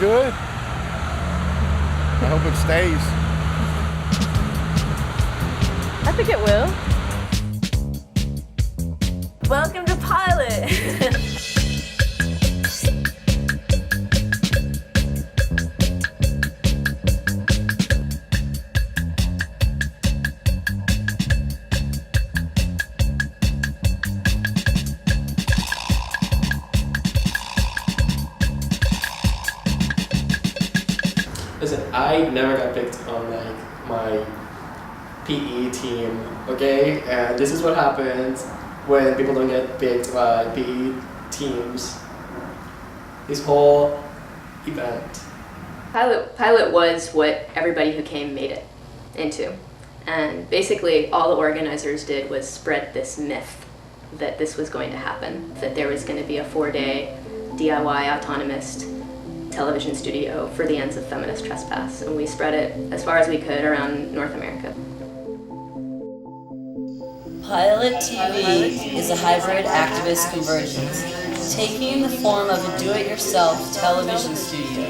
good. I hope it stays. I think it will. Welcome to Pilot. Listen, I never got picked on like my PE team, okay? And this is what happens when people don't get picked by PE teams. This whole event. Pilot was what everybody who came made it into. And basically all the organizers did was spread this myth that this was going to happen, that there was going to be a 4-day DIY autonomous television studio for the ends of feminist trespass. And we spread it as far as we could around North America. Pilot TV is a hybrid activist convergence, taking the form of a do-it-yourself television studio.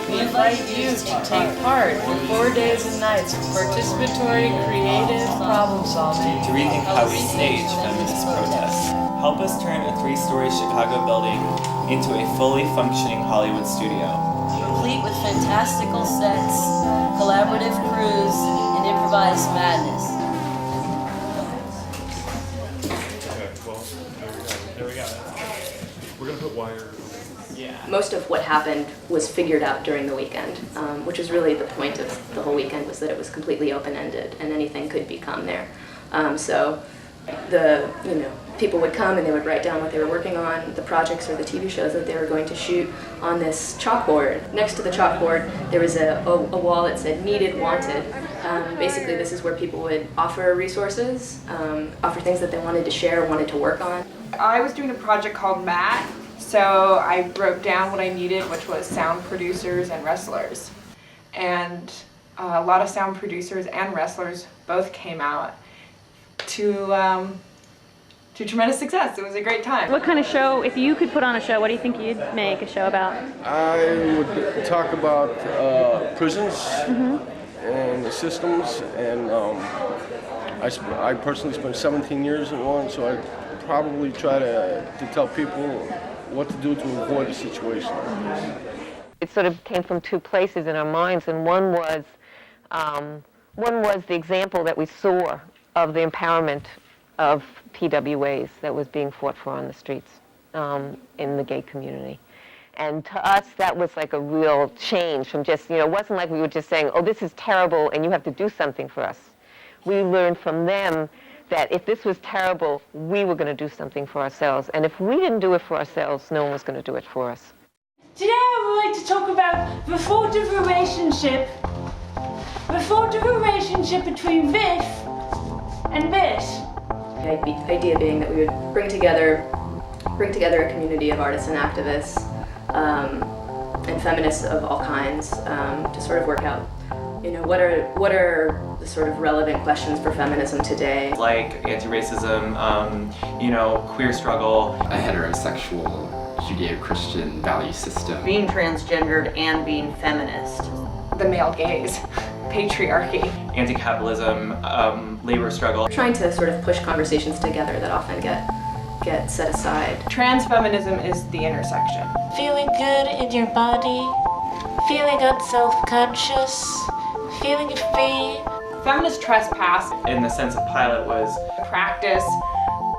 We invite you to take part in 4 days and nights of participatory, creative problem solving. To rethink how we stage feminist protests. Help us turn a 3-story Chicago building into a fully functioning Hollywood studio. Complete with fantastical sets, collaborative crews, and improvised madness. Okay, well, there we go. We're gonna put wire. Yeah. Most of what happened was figured out during the weekend, which is really the point of the whole weekend, was that it was completely open-ended and anything could become there. So people would come and they would write down what they were working on, the projects or the TV shows that they were going to shoot on this chalkboard. Next to the chalkboard, there was a wall that said needed, wanted. Basically, this is where people would offer resources, offer things that they wanted to share, wanted to work on. I was doing a project called MAT, so I wrote down what I needed, which was sound producers and wrestlers. And a lot of sound producers and wrestlers both came out to tremendous success. It was a great time. What kind of show, if you could put on a show, what do you think you'd make a show about? I would talk about prisons and the systems, and I personally spent 17 years in one, so I'd probably try to tell people what to do to avoid a situation like this. It sort of came from two places in our minds, and one was the example that we saw of the empowerment of PWAs that was being fought for on the streets in the gay community. And to us, that was like a real change from just, it wasn't like we were just saying, oh, this is terrible and you have to do something for us. We learned from them that if this was terrible, we were going to do something for ourselves. And if we didn't do it for ourselves, no one was going to do it for us. Today I would like to talk about the thought of relationship between this and this. The idea being that we would bring together a community of artists and activists and feminists of all kinds to sort of work out, what are the sort of relevant questions for feminism today? Like anti-racism, queer struggle. A heterosexual Judeo-Christian value system. Being transgendered and being feminist. The male gaze, patriarchy. Anti-capitalism, labor struggle. Trying to sort of push conversations together that often get set aside. Trans feminism is the intersection. Feeling good in your body, feeling unself-conscious, feeling free. Feminist trespass, In the sense of Pilot, was a practice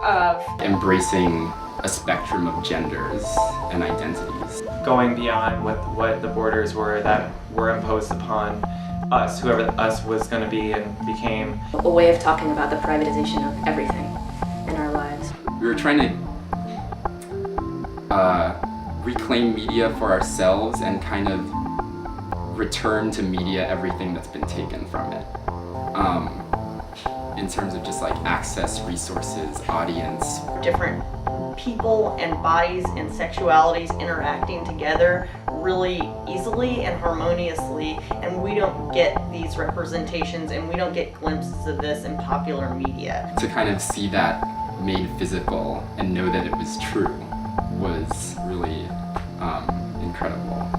of embracing a spectrum of genders and identities. going beyond what the borders were that were imposed upon us, whoever us was going to be and became. A way of talking about the privatization of everything in our lives. We were trying to reclaim media for ourselves and kind of return to media everything that's been taken from it. In terms of just like access, resources, audience. Different people and bodies and sexualities interacting together really easily and harmoniously, and we don't get these representations and we don't get glimpses of this in popular media. To kind of see that made physical and know that it was true was really incredible.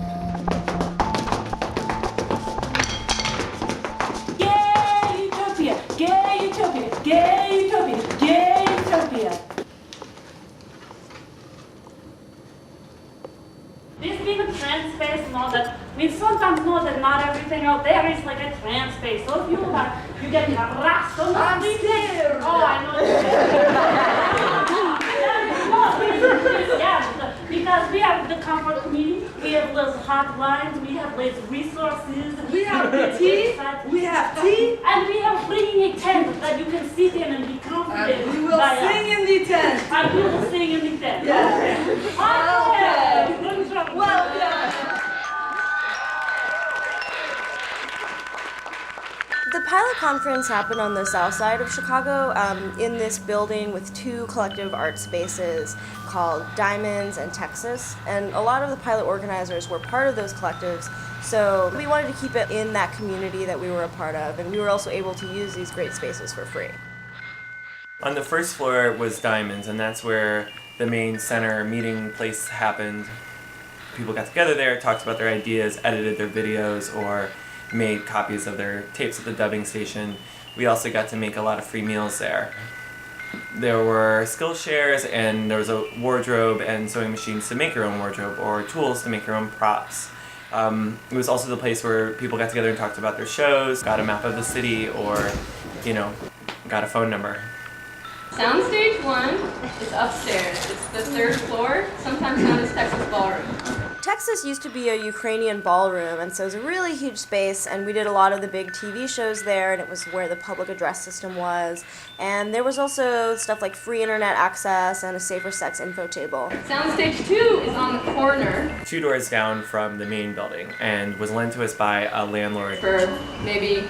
We sometimes know that not everything out there is like a trans space. So if you get harassed on the street, oh, I know. Yeah, because we have the comfort community, we have those hotlines, we have those resources. We have the tea, we have tea, and we have bringing a tent that you can sit in and be confident. And we will sing in the tent. And we will sing in the tent. Yes. Okay. Welcome. The pilot conference happened on the south side of Chicago in this building with two collective art spaces called Diamonds and Texas. And a lot of the pilot organizers were part of those collectives, so we wanted to keep it in that community that we were a part of, and we were also able to use these great spaces for free. On the first floor was Diamonds, and that's where the main center meeting place happened. People got together there, talked about their ideas, edited their videos, or made copies of their tapes at the dubbing station. We also got to make a lot of free meals there. There were skill shares, and there was a wardrobe and sewing machines to make your own wardrobe, or tools to make your own props. It was also the place where people got together and talked about their shows, got a map of the city, or, got a phone number. Soundstage 1 is upstairs. It's the third floor, sometimes known as Texas Ballroom. Texas used to be a Ukrainian ballroom, and so it was a really huge space, and we did a lot of the big TV shows there, and it was where the public address system was. And there was also stuff like free internet access and a safer sex info table. Soundstage 2 is on the corner. 2 doors down from the main building, and was lent to us by a landlord. For maybe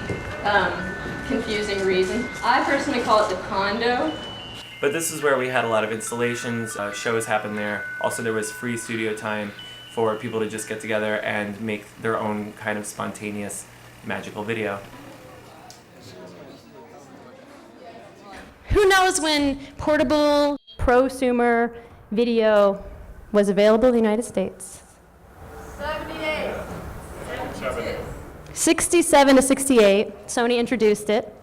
confusing reason. I personally call it the condo. But this is where we had a lot of installations, shows happened there. Also there was free studio time for people to just get together and make their own kind of spontaneous, magical video. Who knows when portable, prosumer video was available in the United States? 78. 67 to 68, Sony introduced it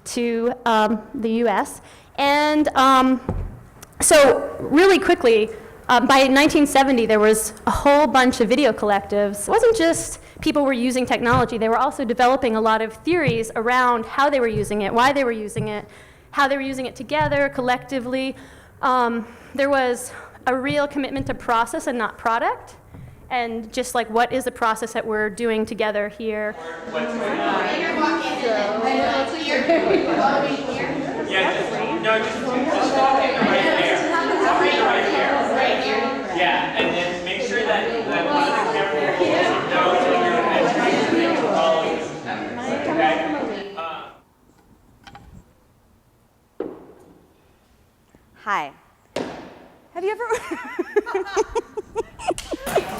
to the US. And so really quickly, by 1970, there was a whole bunch of video collectives. It wasn't just people were using technology, they were also developing a lot of theories around how they were using it, why they were using it, how they were using it together, collectively. There was a real commitment to process and not product, and just like what is the process that we're doing together here. Yeah, and then make sure that one of the camera knows that you're following this. Hi. Have you ever...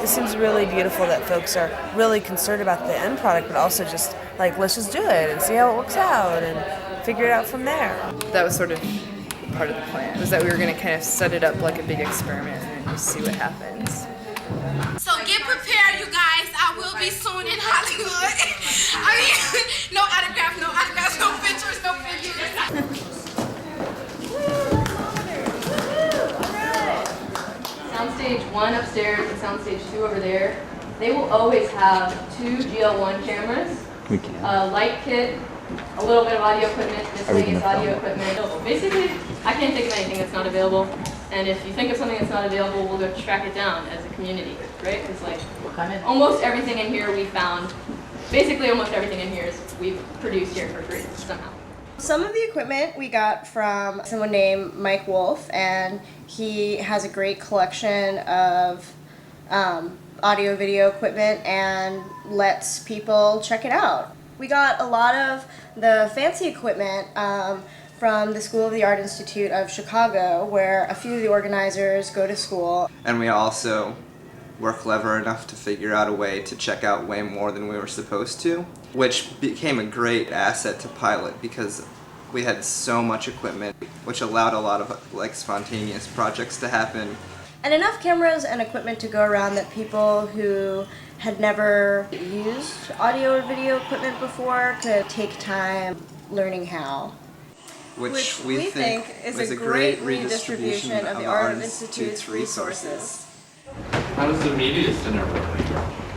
It seems really beautiful that folks are really concerned about the end product, but also just like, let's just do it and see how it works out and figure it out from there. That was sort of part of the plan, was that we were going to kind of set it up like a big experiment and just see what happens. So get prepared, you guys. I will be soon in Hollywood. I mean, no autographs, no pictures, no pictures. Soundstage 1 upstairs and Soundstage 2 over there, they will always have 2 GL1 cameras, a light kit, a little bit of audio equipment, miscellaneous audio equipment. Basically, I can't think of anything that's not available, and if you think of something that's not available, we'll go track it down as a community, right? Because like almost everything in here we found, basically almost everything in here is we've produced here for free somehow. Some of the equipment we got from someone named Mike Wolf, and he has a great collection of audio video equipment and lets people check it out. We got a lot of the fancy equipment from the School of the Art Institute of Chicago, where a few of the organizers go to school. And we also were clever enough to figure out a way to check out way more than we were supposed to, which became a great asset to Pilot because we had so much equipment, which allowed a lot of like spontaneous projects to happen. And enough cameras and equipment to go around that people who had never used audio or video equipment before could take time learning how. Which we think is a great redistribution of the Art Institute's resources. How does the media center work?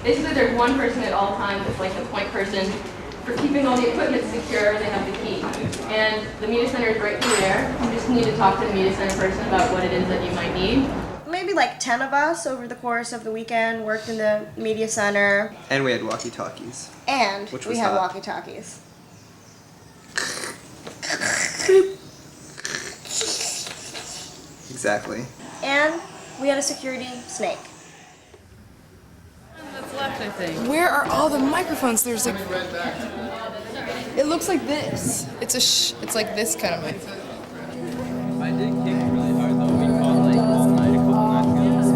basically there's one person at all times that's like the point person for keeping all the equipment secure. They have the key. And the media center is right through there. You just need to talk to the media center person about what it is that you might need. Maybe like 10 of us over the course of the weekend worked in the media center. And we had walkie-talkies. And Which we was had hot. walkie-talkies. Exactly. And we had a security snake. That's left, I think. Where are all the microphones? There's like, it looks like this. It's like this kind of microphone. I did kick really hard though. We called like all night a couple nights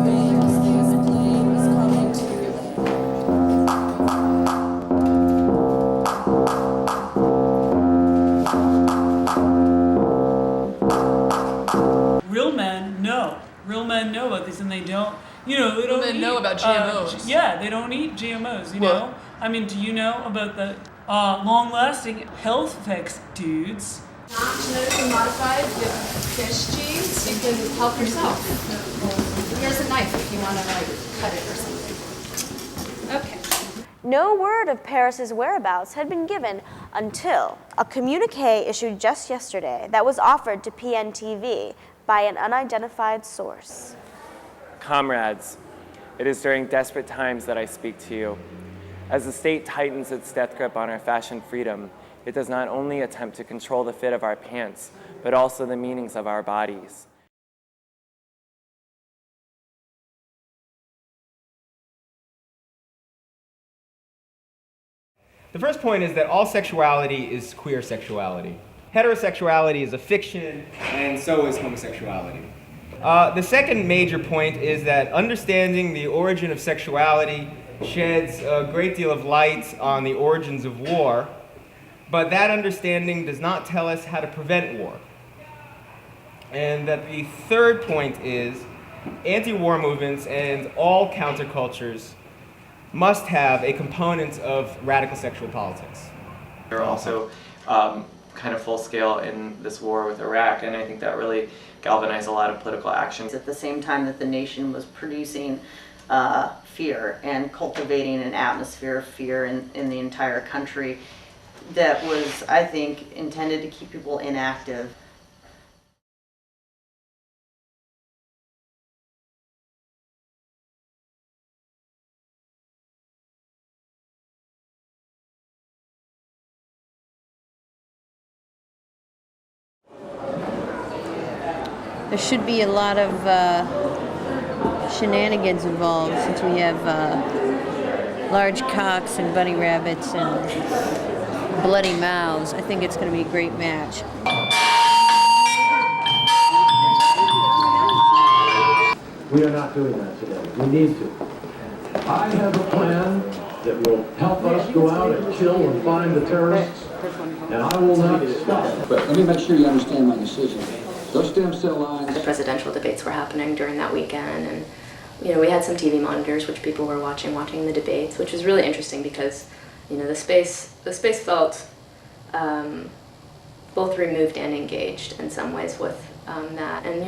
Real men know. Real men know about these, and they don't. You know, they don't. Real men know about GMOs. Yeah, they don't eat GMOs. You know. I mean, do you know about the long-lasting health effects, dudes? Not genetically modified with fish genes, you can help yourself. Here's a knife if you want to like cut it or something. Okay. No word of Paris's whereabouts had been given until a communique issued just yesterday that was offered to PNTV by an unidentified source. Comrades, it is during desperate times that I speak to you. As the state tightens its death grip on our fashion freedom, it does not only attempt to control the fit of our pants, but also the meanings of our bodies. The first point is that all sexuality is queer sexuality. Heterosexuality is a fiction, and so is homosexuality. The second major point is that understanding the origin of sexuality sheds a great deal of light on the origins of war, but that understanding does not tell us how to prevent war. And that the third point is anti-war movements and all countercultures must have a component of radical sexual politics. They're also kind of full scale in this war with Iraq, and I think that really galvanized a lot of political actions. At the same time that the nation was producing fear and cultivating an atmosphere of fear in the entire country that was, I think, intended to keep people inactive. There should be a lot of shenanigans involved since we have large cocks and bunny rabbits and bloody mouths. I think it's going to be a great match. We are not doing that today. We need to. I have a plan that will help us go out and kill and find the terrorists, and I will not stop. But let me make sure you understand my decision. Those stem cell lines. The presidential debates were happening during that weekend, and we had some TV monitors which people were watching the debates, which was really interesting because the space felt both removed and engaged in some ways with that, and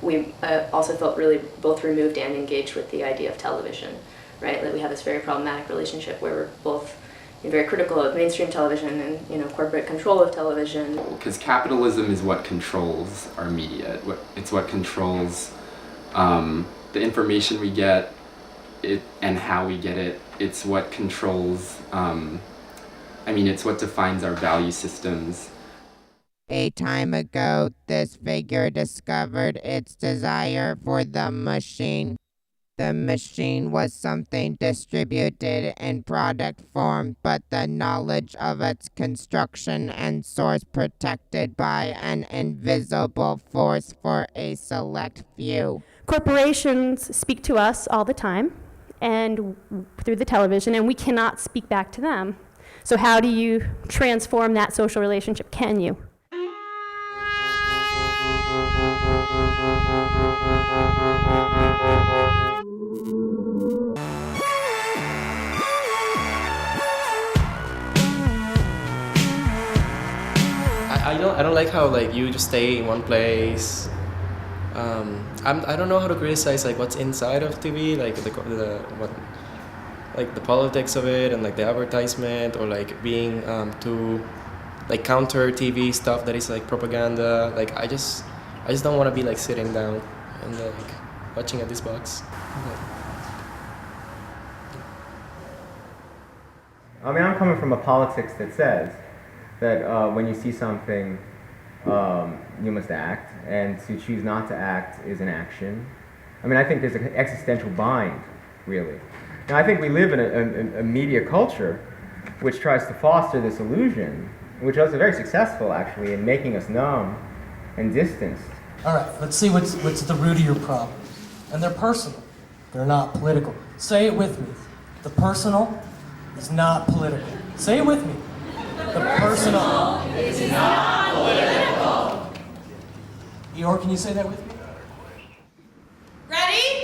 we also felt really both removed and engaged with the idea of television, right? That we have this very problematic relationship where we're both very critical of mainstream television and corporate control of television. Because capitalism is what controls our media. It's what controls the information we get, and how we get it. It's what controls. It's what defines our value systems. A time ago, this figure discovered its desire for the machine. The machine was something distributed in product form, but the knowledge of its construction and source protected by an invisible force for a select few. Corporations speak to us all the time and through the television, and we cannot speak back to them. So how do you transform that social relationship? Can you? I don't like how you just stay in one place. I don't know how to criticize what's inside of TV, like the politics of it and like the advertisement, or like being too like counter TV stuff that is like propaganda. Like I just don't want to be like sitting down and like watching at this box. I mean, I'm coming from a politics that says that when you see something, you must act, and to choose not to act is an action. I mean, I think there's an existential bind, really. Now, I think we live in a media culture which tries to foster this illusion, which was very successful, actually, in making us numb and distanced. All right, let's see what's the root of your problem. And they're personal. They're not political. Say it with me. The personal is not political. Say it with me. The personal is not political. Eeyore, can you say that with me? Ready?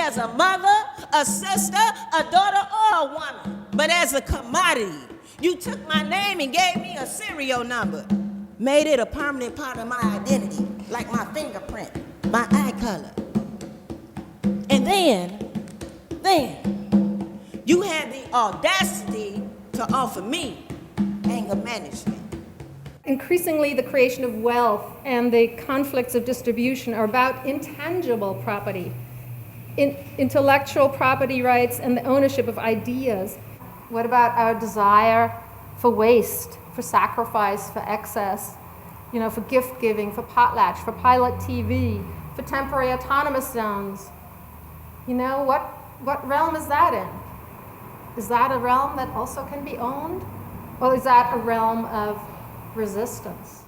As a mother, a sister, a daughter, or a woman, but as a commodity. You took my name and gave me a serial number, made it a permanent part of my identity, like my fingerprint, my eye color. And then, you had the audacity to offer me anger management. Increasingly, the creation of wealth and the conflicts of distribution are about intangible property. Intellectual property rights and the ownership of ideas. What about our desire for waste, for sacrifice, for excess, for gift giving, for potlatch, for pilot TV, for temporary autonomous zones? What realm is that in? Is that a realm that also can be owned? Or is that a realm of resistance?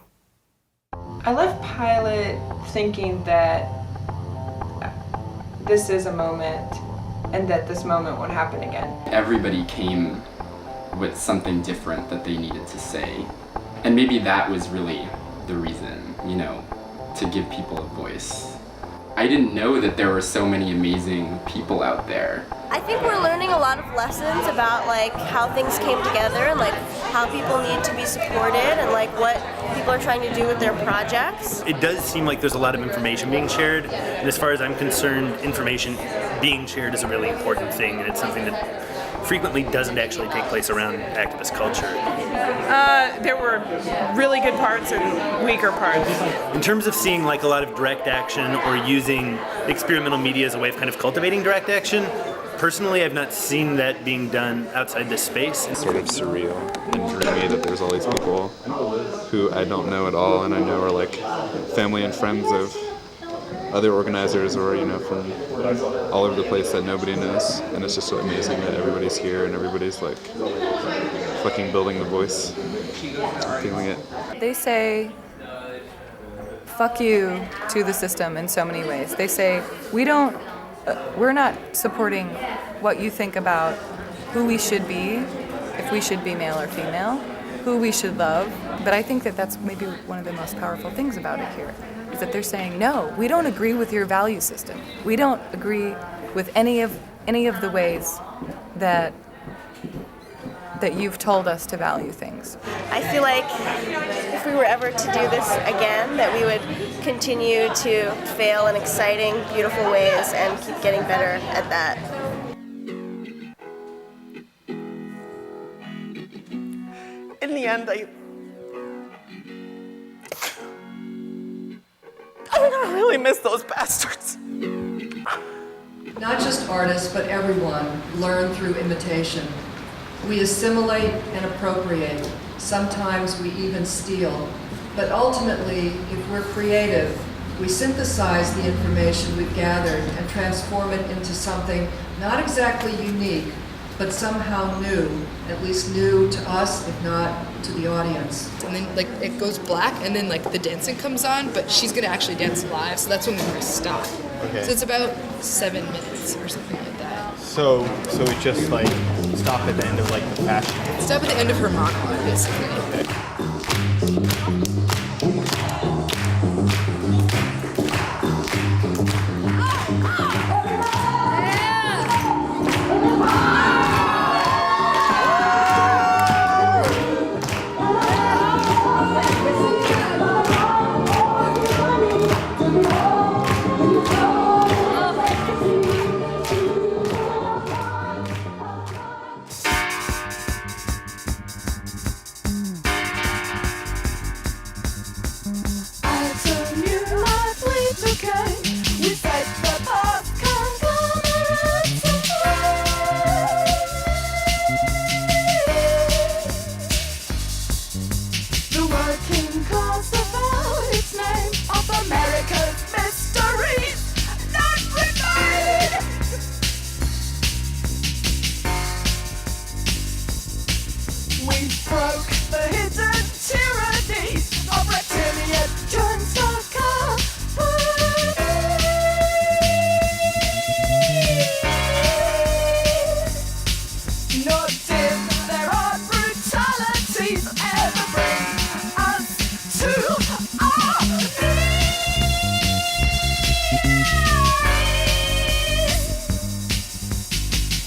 I left Pilot thinking that this is a moment and that this moment won't happen again. Everybody came with something different that they needed to say. And maybe that was really the reason, to give people a voice. I didn't know that there were so many amazing people out there. I think we're learning a lot of lessons about how things came together and how people need to be supported and what people are trying to do with their projects. It does seem like there's a lot of information being shared, and as far as I'm concerned, information being shared is a really important thing, and it's something that frequently doesn't actually take place around activist culture. There were really good parts and weaker parts. In terms of seeing a lot of direct action or using experimental media as a way of kind of cultivating direct action, personally, I've not seen that being done outside this space. It's sort of surreal and dreamy that there's all these people who I don't know at all, and I know are family and friends of other organizers or from all over the place that nobody knows, and it's just so amazing that everybody's here and everybody's fucking building the voice. I'm feeling it. They say fuck you to the system in so many ways. They say we're not supporting what you think about who we should be, if we should be male or female, who we should love. But I think that that's maybe one of the most powerful things about it here, is that they're saying, no, we don't agree with your value system. We don't agree with any of the ways that you've told us to value things. I feel like if we were ever to do this again, that we would continue to fail in exciting, beautiful ways and keep getting better at that. In the end, I really miss those bastards. Not just artists, but everyone learn through imitation. We assimilate and appropriate. Sometimes we even steal. But ultimately, if we're creative, we synthesize the information we've gathered and transform it into something not exactly unique, but somehow new, at least new to us, if not to the audience. And then it goes black, and then the dancing comes on, but she's gonna actually dance live, so that's when we're gonna stop. Okay. So it's about 7 minutes or something like that. So we just stop at the end of the fashion. Stop at the end of her monologue, basically. Okay. We broke the hidden tyrannies of reptilian Not if there are brutalities ever bring us to our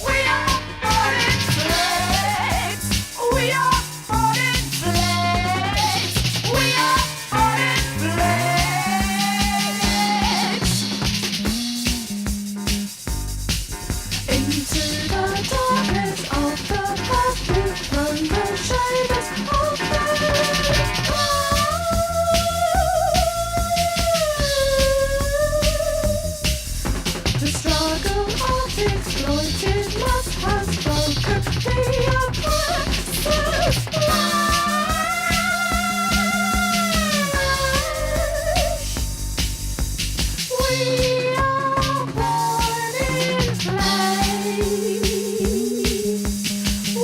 We are modern slaves. We are modern slaves. We are modern slaves. Into the darkness of the past, from the shadows of the past. The struggle of exploited mass has broken the oppressor's lash. We are born in flames. We